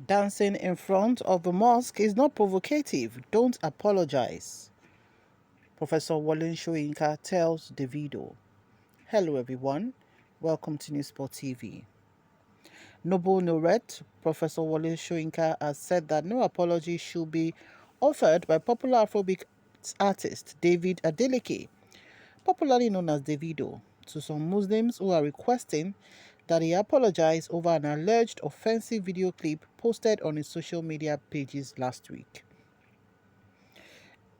Dancing in front of the mosque is not provocative. Don't apologize. Professor Soyinka tells Davido. Hello everyone. Welcome to newsspottv. Noble Noret, Professor Soyinka has said that no apology should be offered by popular Afrobeat artist David Adeleke, popularly known as Davido, to some Muslims who are requesting that he apologize over an alleged offensive video clip posted on his social media pages last week.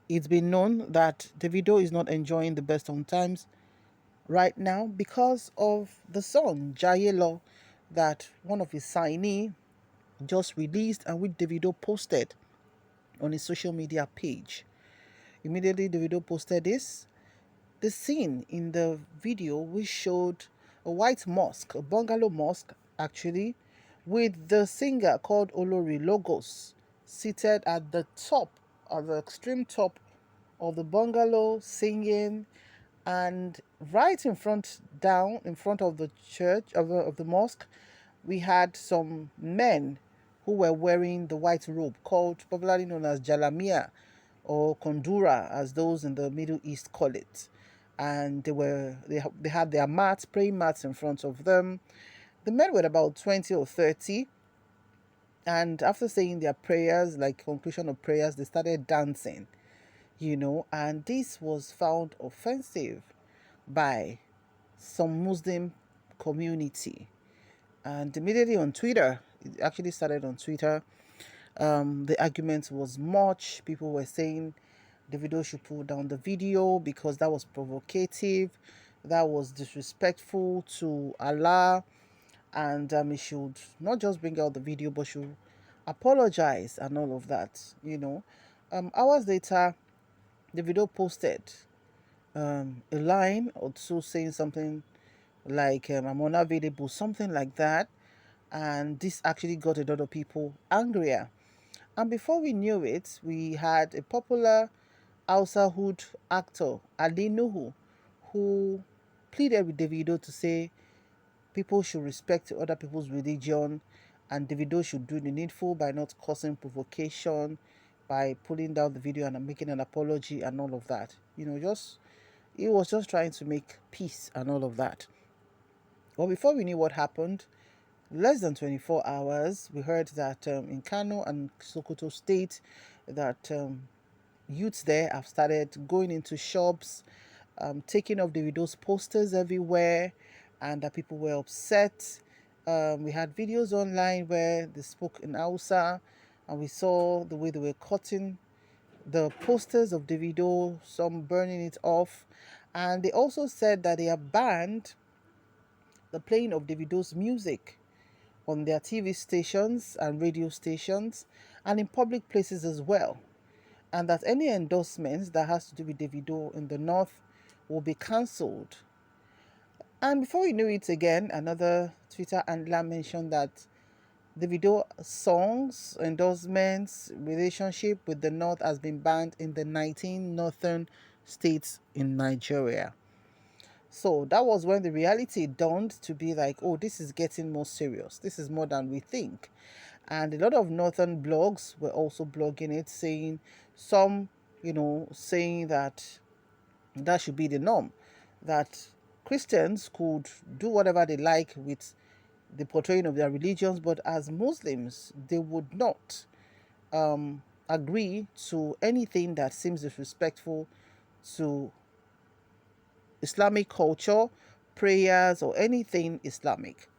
It's been known that Davido is not enjoying the best on times right now because of the song Jaye that one of his signee just released and which Davido posted on his social media page. Immediately Davido posted this. The scene in the video which showed a white mosque, a bungalow mosque actually, with the singer called Olori Logos seated at the top, at the extreme top of the bungalow singing, and right in front, down in front of the church of the mosque, we had some men who were wearing the white robe called popularly known as jalamia or kondura, as those in the Middle East call it. And they had their mats, praying mats in front of them. The men were about 20 or 30, and after saying their prayers, like conclusion of prayers, they started dancing, and this was found offensive by some Muslim community. And immediately on Twitter, it actually started on Twitter. The argument was much. People were saying Davido should pull down the video because that was provocative, that was disrespectful to Allah, and he should not just bring out the video but should apologize and all of that. Hours later, Davido posted a line or two saying something like I'm unavailable, something like that, and this actually got a lot of people angrier. And before we knew it, we had a popular Hausa hood actor, Ali Nuhu, who pleaded with Davido to say people should respect other people's religion and Davido should do the needful by not causing provocation, by pulling down the video and making an apology and all of that. He was just trying to make peace and all of that. Well, before we knew what happened, less than 24 hours, we heard that in Kano and Sokoto State, that youths there have started going into shops, taking off Davido's posters everywhere, and that people were upset. We had videos online where they spoke in Hausa, and we saw the way they were cutting the posters of Davido, some burning it off, and they also said that they have banned the playing of Davido's music on their TV stations and radio stations and in public places as well, and that any endorsements that has to do with Davido in the north will be cancelled. And before we knew it again, another Twitter handler mentioned that Davido songs, endorsements, relationship with the north has been banned in the 19 northern states in Nigeria. So that was when the reality dawned to be like, oh, this is getting more serious. This is more than we think. And a lot of northern blogs were also blogging it, saying saying that that should be the norm, that Christians could do whatever they like with the portraying of their religions, but as Muslims, they would not agree to anything that seems disrespectful to Islamic culture, prayers, or anything Islamic.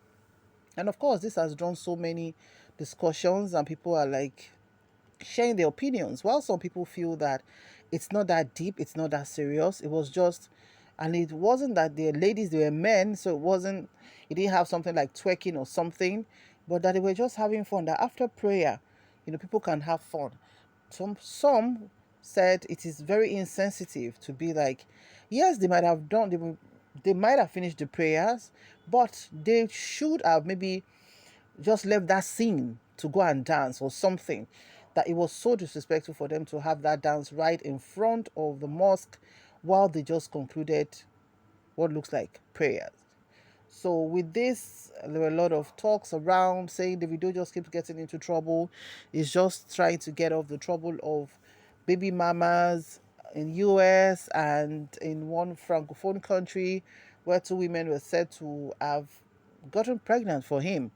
And of course, this has drawn so many discussions, and people are like sharing their opinions. While some people feel that it's not that deep, it's not that serious, it was just, and it wasn't that they're ladies, they were men, so it didn't have something like twerking or something, but that they were just having fun. That after prayer, people can have fun. Some said it is very insensitive to be like, yes, they might have finished the prayers, but they should have maybe just left that scene to go and dance or something. That it was so disrespectful for them to have that dance right in front of the mosque while they just concluded what looks like prayers. So with this, there were a lot of talks around saying Davido just keeps getting into trouble. He's just trying to get off the trouble of baby mamas in US and in one francophone country where two women were said to have gotten pregnant for him,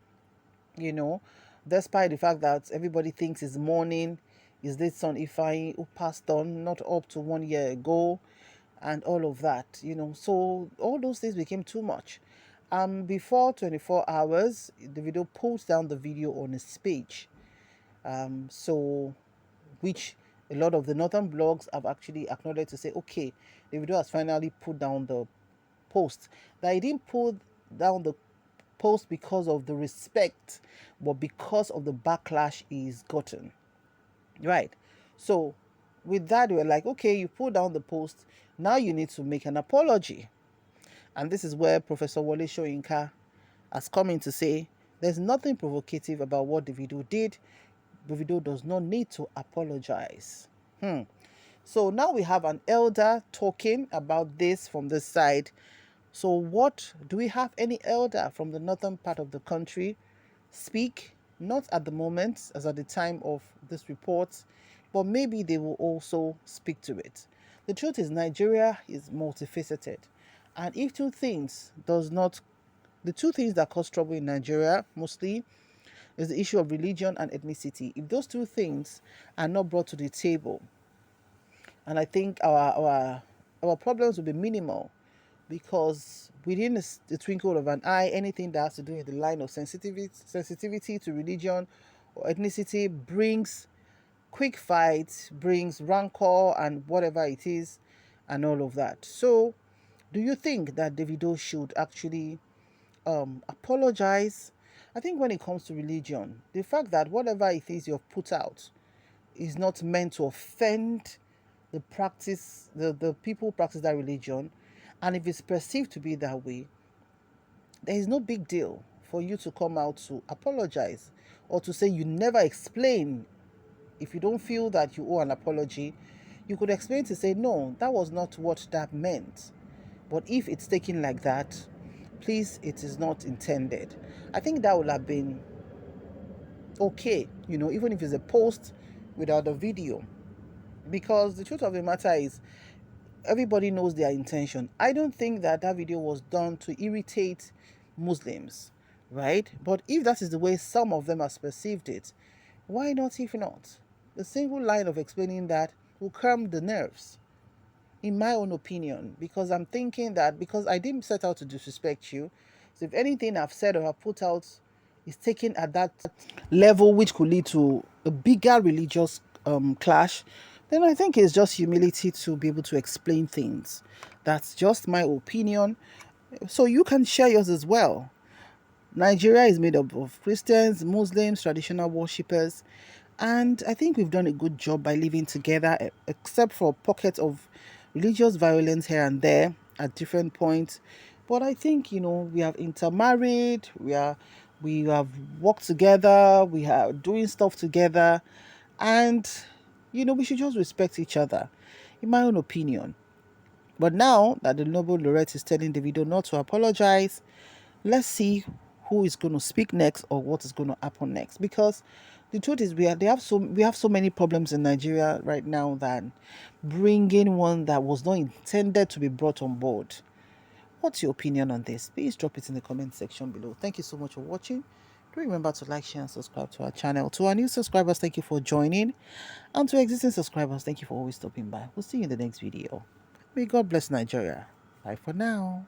you know, despite the fact that everybody thinks his mourning is this son Ifeanyi who passed on not up to 1 year ago and all of that, So all those things became too much. Before 24 hours, the video pulled down the video on his page. So which a lot of the northern blogs have actually acknowledged to say, okay, the video has finally put down the post. That he didn't pull down the post because of the respect, but because of the backlash he's gotten. Right. So with that, we were like, okay, you pull down the post. Now you need to make an apology. And this is where Professor Wole Soyinka has come in to say there's nothing provocative about what Davido did. Davido does not need to apologize. So now we have an elder talking about this from this side. So what do we have any elder from the northern part of the country speak? Not at the moment, as at the time of this report, but maybe they will also speak to it. The truth is Nigeria is multifaceted. And if the two things that cause trouble in Nigeria mostly is the issue of religion and ethnicity. If those two things are not brought to the table, and I think our problems will be minimal, because within the twinkle of an eye, anything that has to do with the line of sensitivity to religion or ethnicity brings quick fights, brings rancor and whatever it is, and all of that. So, do you think that Davido should actually apologize? I think when it comes to religion, the fact that whatever it is you've put out is not meant to offend the people who practice that religion, and if it's perceived to be that way, there is no big deal for you to come out to apologize or to say you never explain. If you don't feel that you owe an apology, you could explain to say, no, that was not what that meant. But if it's taken like that, please, it is not intended. I think that would have been okay, even if it's a post without a video. Because the truth of the matter is, everybody knows their intention. I don't think that video was done to irritate Muslims, right? But if that is the way some of them has perceived it, why not if not? The single line of explaining that will calm the nerves, in my own opinion, because I'm thinking that because I didn't set out to disrespect you, so if anything I've said or I've put out is taken at that level, which could lead to a bigger religious clash, then I think it's just humility to be able to explain things. That's just my opinion. So you can share yours as well. Nigeria is made up of Christians, Muslims, traditional worshippers, and I think we've done a good job by living together, except for pockets of religious violence here and there at different points. But I think, we have intermarried, we have worked together, we are doing stuff together, and we should just respect each other, in my own opinion. But now that the Nobel laureate is telling Davido not to apologize, let's see who is going to speak next or what is going to happen next. Because the truth is, we have so many problems in Nigeria right now that bringing one that was not intended to be brought on board. What's your opinion on this? Please drop it in the comment section below. Thank you so much for watching. Do remember to like, share, and subscribe to our channel. To our new subscribers, thank you for joining. And to existing subscribers, thank you for always stopping by. We'll see you in the next video. May God bless Nigeria. Bye for now.